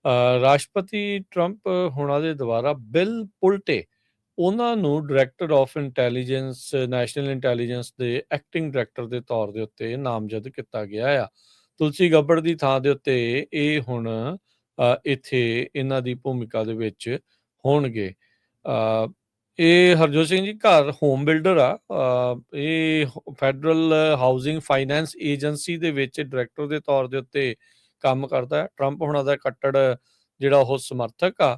ਰਾਸ਼ਟਰਪਤੀ ਟਰੰਪ ਹੁਣਾਂ ਦੇ ਦੁਆਰਾ ਬਿਲ ਪੁਲਟੇ ਉਹਨਾਂ ਨੂੰ director of intelligence national intelligence ਦੇ ਐਕਟਿੰਗ ਡਾਇਰੈਕਟਰ ਦੇ ਤੌਰ ਦੇ ਉੱਤੇ ਨਾਮਜ਼ਦ ਕੀਤਾ ਗਿਆ ਆ। ਤੁਲਸੀ ਗੱਬੜ ਦੀ ਥਾਂ ਦੇ ਉੱਤੇ ਇਹ ਹੁਣ ਇੱਥੇ ਇਹਨਾਂ ਦੀ ਭੂਮਿਕਾ ਦੇ ਵਿੱਚ ਹੋਣਗੇ। ਇਹ ਹਰਜੋਤ ਸਿੰਘ ਜੀ ਘਰ ਹੋਮ ਬਿਲਡਰ ਆ। ਇਹ ਫੈਡਰਲ ਹਾਊਸਿੰਗ ਫਾਈਨੈਂਸ ਏਜੰਸੀ ਦੇ ਵਿੱਚ ਡਾਇਰੈਕਟਰ ਦੇ ਤੌਰ ਦੇ ਉੱਤੇ ਕੰਮ ਕਰਦਾ ਹੈ। ਟਰੰਪ ਹੁਣਾਂ ਦਾ ਕੱਟੜ ਜਿਹੜਾ ਉਹ ਸਮਰਥਕ ਆ।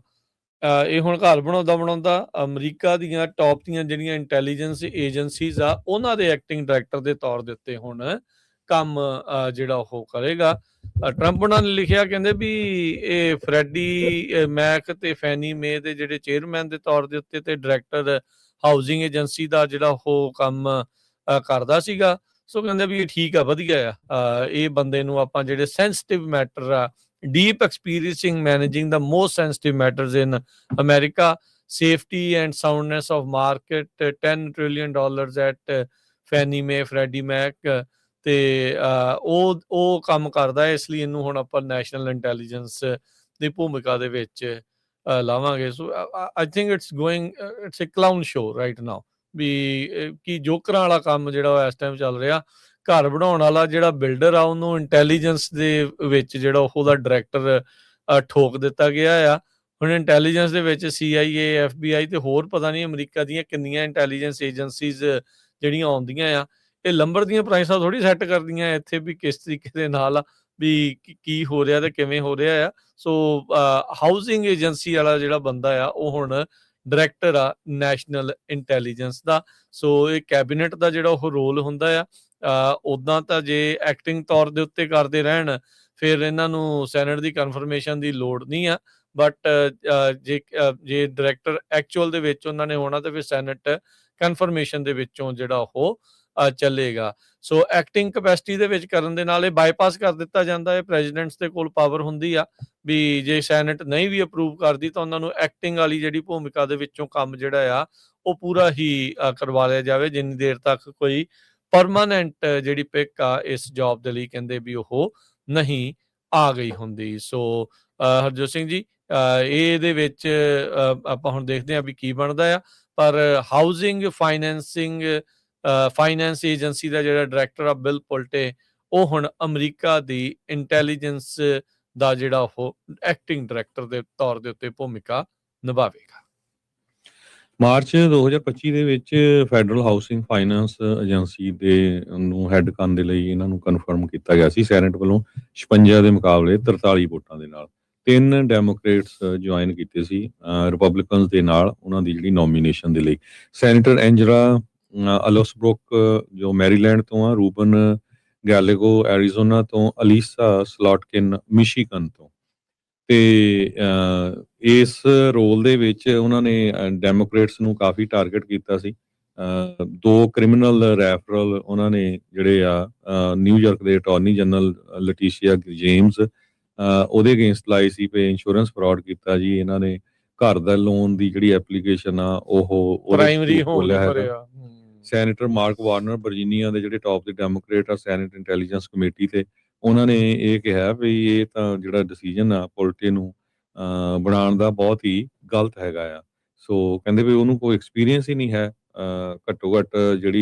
ਇਹ ਹੁਣ ਘਰ ਬਣਾਉਂਦਾ ਅਮਰੀਕਾ ਦੀਆਂ ਟੌਪ ਦੀਆਂ ਜਿਹੜੀਆਂ ਇੰਟੈਲੀਜੈਂਸ ਏਜੰਸੀਜ਼ ਆ ਉਹਨਾਂ ਦੇ ਐਕਟਿੰਗ ਡਾਇਰੈਕਟਰ ਦੇ ਤੌਰ ਦੇ ਉੱਤੇ ਹੁਣ ਕੰਮ ਜਿਹੜਾ ਉਹ ਕਰੇਗਾ। ਟਰੰਪ ਉਹਨਾਂ ਨੇ ਲਿਖਿਆ, ਕਹਿੰਦੇ ਵੀ ਇਹ ਫਰੈਡੀ ਮੈਕ ਤੇ ਫੈਨੀ ਮੇ ਦੇ ਜਿਹੜੇ ਚੇਅਰਮੈਨ ਦੇ ਤੌਰ ਦੇ ਉੱਤੇ ਤੇ ਡਾਇਰੈਕਟਰ ਹਾਊਸਿੰਗ ਏਜੰਸੀ ਦਾ ਜਿਹੜਾ ਉਹ ਕੰਮ ਕਰਦਾ ਸੀਗਾ। ਸੋ ਕਹਿੰਦੇ ਵੀ ਇਹ ਠੀਕ ਆ, ਵਧੀਆ ਆ। ਇਹ ਬੰਦੇ ਨੂੰ ਆਪਾਂ ਜਿਹੜੇ ਸੈਂਸਿਟਿਵ ਮੈਟਰ ਆ, deep experience in managing the most sensitive matters in America, safety and soundness of market, $10 trillion at Fannie Mae, Freddie Mac ਤੇ ਉਹ ਕੰਮ ਕਰਦਾ ਹੈ। ਇਸ ਲਈ ਇਹਨੂੰ ਹੁਣ ਆਪਾਂ ਨੈਸ਼ਨਲ ਇੰਟੈਲੀਜੈਂਸ ਦੀ ਭੂਮਿਕਾ ਦੇ ਵਿੱਚ ਲਾਵਾਂਗੇ। So I think it's a clown show right now, ਵੀ ਕਿ ਜੋਕਰਾਂ ਵਾਲਾ ਕੰਮ ਜਿਹੜਾ ਇਸ ਟਾਈਮ ਚੱਲ ਰਿਹਾ। ਘਰ ਬਣਾਉਣ ਵਾਲਾ ਜਿਹੜਾ ਬਿਲਡਰ ਆ ਉਹਨੂੰ ਇੰਟੈਲੀਜੈਂਸ ਦੇ ਵਿੱਚ ਜਿਹੜਾ ਉਹਦਾ ਡਾਇਰੈਕਟਰ ਠੋਕ ਦਿੱਤਾ ਗਿਆ ਆ। ਹੁਣ ਇੰਟੈਲੀਜੈਂਸ ਦੇ ਵਿੱਚ CIA, FBI ਤੇ ਹੋਰ ਪਤਾ ਨਹੀਂ ਅਮਰੀਕਾ ਦੀਆਂ ਕਿੰਨੀਆਂ ਇੰਟੈਲੀਜੈਂਸ ਏਜੰਸੀਜ਼ ਜਿਹੜੀਆਂ ਆਉਂਦੀਆਂ ਆ। ਇਹ ਲੰਬਰ ਦੀਆਂ ਪ੍ਰਾਈਸਾਂ ਥੋੜ੍ਹੀ ਸੈੱਟ ਕਰਦੀਆਂ ਇੱਥੇ ਵੀ ਕਿਸ ਤਰੀਕੇ ਦੇ ਨਾਲ ਵੀ ਕੀ ਹੋ ਰਿਹਾ ਤੇ ਕਿਵੇਂ ਹੋ ਰਿਹਾ ਆ। ਸੋ ਹਾਊਸਿੰਗ ਏਜੰਸੀ ਵਾਲਾ ਜਿਹੜਾ ਬੰਦਾ ਆ ਉਹ ਹੁਣ ਡਾਇਰੈਕਟਰ ਆ ਨੈਸ਼ਨਲ ਇੰਟੈਲੀਜੈਂਸ ਦਾ। ਸੋ ਇਹ ਕੈਬਨਿਟ ਦਾ ਜਿਹੜਾ ਉਹ ਰੋਲ ਹੁੰਦਾ ਆ। ਉੱਦਾਂ ਤਾਂ ਜੇ ਐਕਟਿੰਗ ਤੌਰ ਦੇ ਉੱਤੇ ਕਰਦੇ ਰਹਿਣ ਫਿਰ ਇਹਨਾਂ ਨੂੰ ਸੈਨੇਟ ਦੀ ਕਨਫਰਮੇਸ਼ਨ ਦੀ ਲੋੜ ਨਹੀਂ ਆ। ਬਟ ਜੇ ਡਾਇਰੈਕਟਰ ਐਕਚੁਅਲ ਦੇ ਵਿੱਚ ਉਹਨਾਂ ਨੇ ਹੋਣਾ ਤਾਂ ਫਿਰ ਸੈਨੇਟ ਕਨਫਰਮੇਸ਼ਨ ਦੇ ਵਿੱਚੋਂ ਜਿਹੜਾ ਉਹ ਚੱਲੇਗਾ। ਸੋ ਐਕਟਿੰਗ ਕਪੈਸਿਟੀ ਦੇ ਵਿੱਚ ਕਰਨ ਦੇ ਨਾਲ ਇਹ ਬਾਈਪਾਸ ਕਰ ਦਿੱਤਾ ਜਾਂਦਾ ਹੈ। ਪ੍ਰੈਜ਼ੀਡੈਂਟਸ ਦੇ ਕੋਲ ਪਾਵਰ ਹੁੰਦੀ ਆ ਵੀ ਜੇ ਸੈਨੇਟ ਨਹੀਂ ਵੀ ਅਪਰੂਵ ਕਰਦੀ ਤਾਂ ਉਹਨਾਂ ਨੂੰ ਐਕਟਿੰਗ ਵਾਲੀ ਜਿਹੜੀ ਭੂਮਿਕਾ ਦੇ ਵਿੱਚੋਂ ਕੰਮ ਜਿਹੜਾ ਆ ਉਹ ਪੂਰਾ ਹੀ ਕਰਵਾ ਲਿਆ ਜਾਵੇ, ਜਿੰਨੀ ਦੇਰ ਤੱਕ ਕੋਈ ਪਰਮਾਨੈਂਟ ਜਿਹੜੀ ਪਿਕ ਆ ਇਸ ਜੌਬ ਦੇ ਲਈ ਕਹਿੰਦੇ ਵੀ ਉਹ ਨਹੀਂ ਆ ਗਈ ਹੁੰਦੀ। ਸੋ ਹਰਜੋਤ ਸਿੰਘ ਜੀ ਇਹਦੇ ਵਿੱਚ ਆਪਾਂ ਹੁਣ ਦੇਖਦੇ ਹਾਂ ਵੀ ਕੀ ਬਣਦਾ ਆ। ਪਰ ਹਾਊਸਿੰਗ ਫਾਈਨੈਂਸ ਏਜੰਸੀ ਦਾ ਜਿਹੜਾ ਡਾਇਰੈਕਟਰ ਆ ਬਿਲ ਪੁਲਟੇ, ਉਹ ਹੁਣ ਅਮਰੀਕਾ ਦੀ ਇੰਟੈਲੀਜੈਂਸ ਦਾ ਜਿਹੜਾ ਉਹ ਐਕਟਿੰਗ ਡਾਇਰੈਕਟਰ ਦੇ ਤੌਰ ਦੇ ਉੱਤੇ ਭੂਮਿਕਾ ਨਿਭਾਵੇਗਾ। ਮਾਰਚ 2025 ਦੇ ਵਿੱਚ ਫੈਡਰਲ ਹਾਊਸਿੰਗ ਫਾਈਨੈਂਸ ਏਜੰਸੀ ਦੇ ਨੂੰ ਹੈੱਡ ਕਰਨ ਦੇ ਲਈ ਇਹਨਾਂ ਨੂੰ ਕਨਫਰਮ ਕੀਤਾ ਗਿਆ ਸੀ ਸੈਨੇਟ ਵੱਲੋਂ 56 ਦੇ ਮੁਕਾਬਲੇ 43 ਵੋਟਾਂ ਦੇ ਨਾਲ। 3 ਡੈਮੋਕ੍ਰੇਟਸ ਜੁਆਇਨ ਕੀਤੇ ਸੀ ਰਿਪਬਲਿਕਨਸ ਦੇ ਨਾਲ ਉਹਨਾਂ ਦੀ ਜਿਹੜੀ ਨੋਮੀਨੇਸ਼ਨ ਦੇ ਲਈ। ਸੈਨੇਟਰ ਐਂਜਲਾ ਅਲੋਸਬਰੁਕ ਜੋ ਮੈਰੀਲੈਂਡ ਤੋਂ ਆ, ਰੂਬਨ ਗੈਲੇਗੋ ਐਰੀਜ਼ੋਨਾ ਤੋਂ, ਅਲੀਸਾ ਸਲੌਟਕਿਨ ਮਿਸ਼ੀਗਨ ਤੋਂ। ਤੇ ਇਸ ਰੋਲ ਦੇ ਵਿੱਚ ਉਹਨਾਂ ਨੇ ਡੈਮੋਕ੍ਰੇਟਸ ਨੂੰ ਕਾਫੀ ਟਾਰਗੇਟ ਕੀਤਾ ਸੀ। 2 ਕ੍ਰਿਮੀਨਲ ਰੈਫਰਲ ਉਹਨਾਂ ਨੇ ਜਿਹੜੇ ਆ ਨਿਊਯਾਰਕ ਦੇ ਅਟਾਰਨੀ ਜਨਰਲ ਲਟੀਸ਼ੀਆ ਜੇਮਸ ਉਹਦੇ ਅਗੇਂਸਟ ਲਾਈ ਸੀ ਪੇ ਇੰਸ਼ੋਰੈਂਸ ਫਰਾਡ ਕੀਤਾ ਜੀ ਇਹਨਾਂ ਨੇ। ਘਰ ਦਾ ਲੋਨ ਦੀ ਜਿਹੜੀ ਐਪਲੀਕੇਸ਼ਨ ਆ ਉਹ ਪ੍ਰਾਇਮਰੀ ਹੋਣ ਨਹੀਂ ਭਰਿਆ। ਸੈਨੇਟਰ ਮਾਰਕ ਵਾਰਨਰ ਵਰਜੀਨੀਆ ਦੇ ਜਿਹੜੇ ਟੌਪ ਦੇ ਡੈਮੋਕ੍ਰੇਟ ਆ ਸੈਨੇਟ ਇੰਟੈਲੀਜੈਂਸ ਕਮੇਟੀ ਤੇ, ਉਹਨਾਂ ਨੇ ਇਹ ਕਿਹਾ ਵੀ ਇਹ ਤਾਂ ਜਿਹੜਾ ਡਿਸੀਜਨ ਆ ਪੁਲਟੇ ਨੂੰ ਬਣਾਉਣ ਦਾ ਬਹੁਤ ਹੀ ਗਲਤ ਹੈਗਾ ਆ। ਸੋ ਕਹਿੰਦੇ ਵੀ ਉਹਨੂੰ ਕੋਈ ਐਕਸਪੀਰੀਅੰਸ ਹੀ ਨਹੀਂ ਹੈ। ਘੱਟੋ ਘੱਟ ਜਿਹੜੀ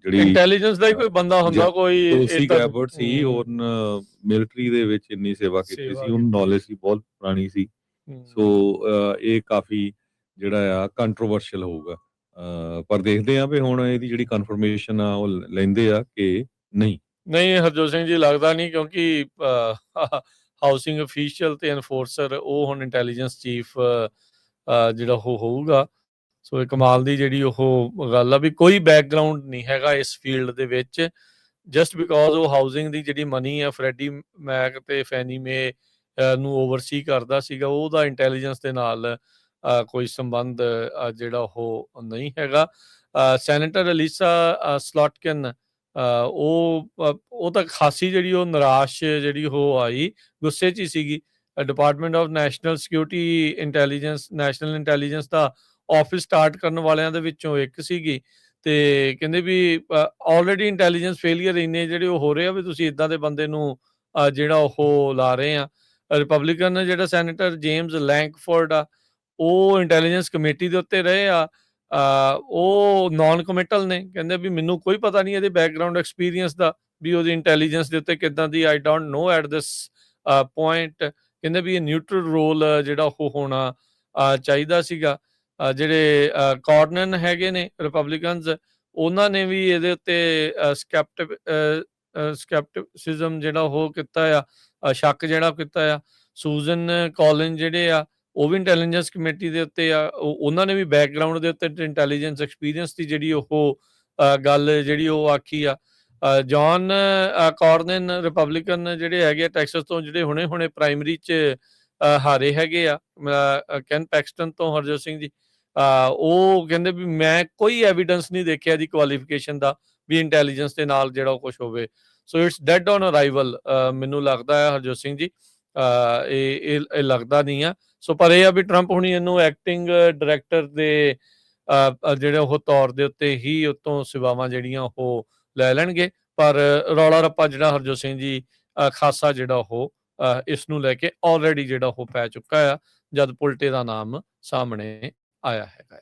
ਇੰਟੈਲੀਜੈਂਸ ਦਾ ਹੀ ਕੋਈ ਬੰਦਾ ਹੁੰਦਾ ਕੋਈ। ਤੁਲਸੀ ਗੈਬਰਟ ਸੀ, ਔਰ ਮਿਲਟਰੀ ਦੇ ਵਿੱਚ ਇੰਨੀ ਸੇਵਾ ਕੀਤੀ ਸੀ, ਉਹਨੂੰ ਨੌਲੇਜ ਸੀ ਬਹੁਤ ਪੁਰਾਣੀ ਸੀ। ਸੋ ਇਹ ਕਾਫੀ ਜਿਹੜਾ ਆ ਕੰਟਰੋਵਰਸ਼ੀਅਲ ਹੋਊਗਾ। ਪਰ ਦੇਖਦੇ ਆ ਵੀ ਹੁਣ ਇਹਦੀ ਜਿਹੜੀ ਕਨਫਰਮੇਸ਼ਨ ਆ ਉਹ ਲੈਂਦੇ ਆ ਕਿ ਨਹੀਂ। ਹਰਜੋਤ ਸਿੰਘ ਜੀ ਲੱਗਦਾ ਨਹੀਂ, ਕਿਉਂਕਿ ਹਾਊਸਿੰਗ ਅਫੀਸ਼ੀਅਲ ਤੇ ਐਨਫੋਰਸਰ ਉਹ ਹੁਣ ਇੰਟੈਲੀਜੈਂਸ ਚੀਫ ਜਿਹੜਾ ਉਹ ਹੋਊਗਾ। ਸੋ ਇਹ ਕਮਾਲ ਦੀ ਜਿਹੜੀ ਉਹ ਗੱਲ ਆ ਵੀ ਕੋਈ ਬੈਕਗਰਾਊਂਡ ਨਹੀਂ ਹੈਗਾ ਇਸ ਫੀਲਡ ਦੇ ਵਿੱਚ। ਜਸਟ ਬਿਕੋਜ਼ ਉਹ ਹਾਊਸਿੰਗ ਦੀ ਜਿਹੜੀ ਮਨੀ ਆ ਫਰੈਡੀ ਮੈਕ ਤੇ ਫੈਨੀ ਮੇ ਨੂੰ ਓਵਰਸੀ ਕਰਦਾ ਸੀਗਾ, ਉਹਦਾ ਇੰਟੈਲੀਜੈਂਸ ਦੇ ਨਾਲ ਕੋਈ ਸੰਬੰਧ ਜਿਹੜਾ ਉਹ ਨਹੀਂ ਹੈਗਾ। ਸੈਨੇਟਰ ਅਲੀਸਾ ਸਲੌਟਕਿਨ ਉਹ ਤਾਂ ਖਾਸੀ ਜਿਹੜੀ ਉਹ ਨਿਰਾਸ਼ ਜਿਹੜੀ ਉਹ ਆਈ, ਗੁੱਸੇ 'ਚ ਹੀ ਸੀਗੀ। Department of national security national intelligence the office start ਕਰਨ ਵਾਲਿਆਂ ਦੇ ਵਿੱਚੋਂ ਇੱਕ ਸੀਗੀ। ਤੇ ਕਹਿੰਦੇ ਵੀ ਆਲਰੇਡੀ ਇੰਟੈਲੀਜੈਂਸ ਫੇਲੀਅਰ ਇੰਨੇ ਜਿਹੜੇ ਉਹ ਹੋ ਰਹੇ ਆ ਵੀ ਤੁਸੀਂ ਇੱਦਾਂ ਦੇ ਬੰਦੇ ਨੂੰ ਜਿਹੜਾ ਉਹ ਲਾ ਰਹੇ ਆ। ਰਿਪਬਲਿਕਨ ਜਿਹੜਾ ਸੈਨੇਟਰ ਜੇਮਸ ਲੈਂਕਫੋਰਡ ਆ, ਉਹ ਇੰਟੈਲੀਜੈਂਸ ਕਮੇਟੀ ਦੇ ਉੱਤੇ ਰਹੇ ਆ। ਉਹ ਨਾਨ ਕਮਿਟਲ ਨੇ, ਕਹਿੰਦੇ ਵੀ ਮੈਨੂੰ ਕੋਈ ਪਤਾ ਨਹੀਂ ਇਹਦੇ ਬੈਕਗਰਾਊਂਡ ਐਕਸਪੀਰੀਅੰਸ ਦਾ, ਵੀ ਉਹਦੀ ਇੰਟੈਲੀਜੈਂਸ ਦੇ ਉੱਤੇ ਕਿੱਦਾਂ ਦੀ, I don't know at this point. ਕਹਿੰਦੇ ਵੀ ਇਹ ਨਿਊਟਰਲ ਰੋਲ ਜਿਹੜਾ ਉਹ ਹੋਣਾ ਚਾਹੀਦਾ ਸੀਗਾ। ਜਿਹੜੇ ਕਾਰਨਨ ਹੈਗੇ ਨੇ ਰਿਪਬਲਿਕਨਸ, ਉਹਨਾਂ ਨੇ ਵੀ ਇਹਦੇ ਉੱਤੇ ਸਕੈਪਟਿਸਿਜ਼ਮ ਜਿਹੜਾ ਉਹ ਕੀਤਾ ਆ, ਸ਼ੱਕ ਜਿਹੜਾ ਕੀਤਾ ਆ। ਸੂਜ਼ਨ ਕਾਲਿਨ ਜਿਹੜੇ ਆ, ਉਹ ਵੀ ਇੰਟੈਲੀਜੈਂਸ ਕਮੇਟੀ ਦੇ ਉੱਤੇ ਆ। ਉਹਨਾਂ ਨੇ ਵੀ ਬੈਕਗਰਾਊਂਡ ਦੇ ਉੱਤੇ ਇੰਟੈਲੀਜੈਂਸ ਐਕਸਪੀਰੀਅੰਸ ਦੀ ਜਿਹੜੀ ਉਹ ਗੱਲ ਜਿਹੜੀ ਉਹ ਆਖੀ ਆ। ਜੌਨ ਕਾਰਨਨ ਰਿਪਬਲਿਕਨ ਜਿਹੜੇ ਹੈਗੇ ਆ ਟੈਕਸਸ ਤੋਂ, ਜਿਹੜੇ ਹੁਣੇ ਪ੍ਰਾਇਮਰੀ 'ਚ ਹਾਰੇ ਹੈਗੇ ਆ ਕੈਨ ਪੈਕਸਟਨ ਤੋਂ ਹਰਜੋਤ ਸਿੰਘ ਜੀ। ਉਹ ਕਹਿੰਦੇ ਵੀ ਮੈਂ ਕੋਈ ਐਵੀਡੈਂਸ ਨਹੀਂ ਦੇਖਿਆ ਇਹਦੀ ਕੁਆਲੀਫਿਕੇਸ਼ਨ ਦਾ, ਵੀ ਇੰਟੈਲੀਜੈਂਸ ਦੇ ਨਾਲ ਜਿਹੜਾ ਉਹ ਕੁਛ ਹੋਵੇ। So it's dead on arrival ਮੈਨੂੰ ਲੱਗਦਾ ਹੈ ਹਰਜੋਤ ਸਿੰਘ ਜੀ। ਇਹ ਲੱਗਦਾ ਨਹੀਂ ਆ। ਸੋ ਪਰ ਇਹ ਆ ਵੀ ਟਰੰਪ ਹੁਣੀ ਇਹਨੂੰ ਐਕਟਿੰਗ ਡਾਇਰੈਕਟਰ ਦੇ ਜਿਹੜੇ ਉਹ ਤੌਰ ਦੇ ਉੱਤੇ ਹੀ ਉਤੋਂ ਸੇਵਾਵਾਂ ਜਿਹੜੀਆਂ ਉਹ ਲੈ ਲੈਣਗੇ। ਪਰ ਰੌਲਾ ਰੱਪਾ ਜਿਹੜਾ ਹਰਜੋਤ ਸਿੰਘ ਜੀ ਖਾਸਾ ਜਿਹੜਾ ਉਹ ਇਸ ਨੂੰ ਲੈ ਕੇ ਆਲਰੇਡੀ ਜਿਹੜਾ ਉਹ ਪੈ ਚੁੱਕਾ ਆ, ਜਦ ਪੁਲਟੇ ਦਾ ਨਾਮ ਸਾਹਮਣੇ ਆਇਆ ਹੈਗਾ।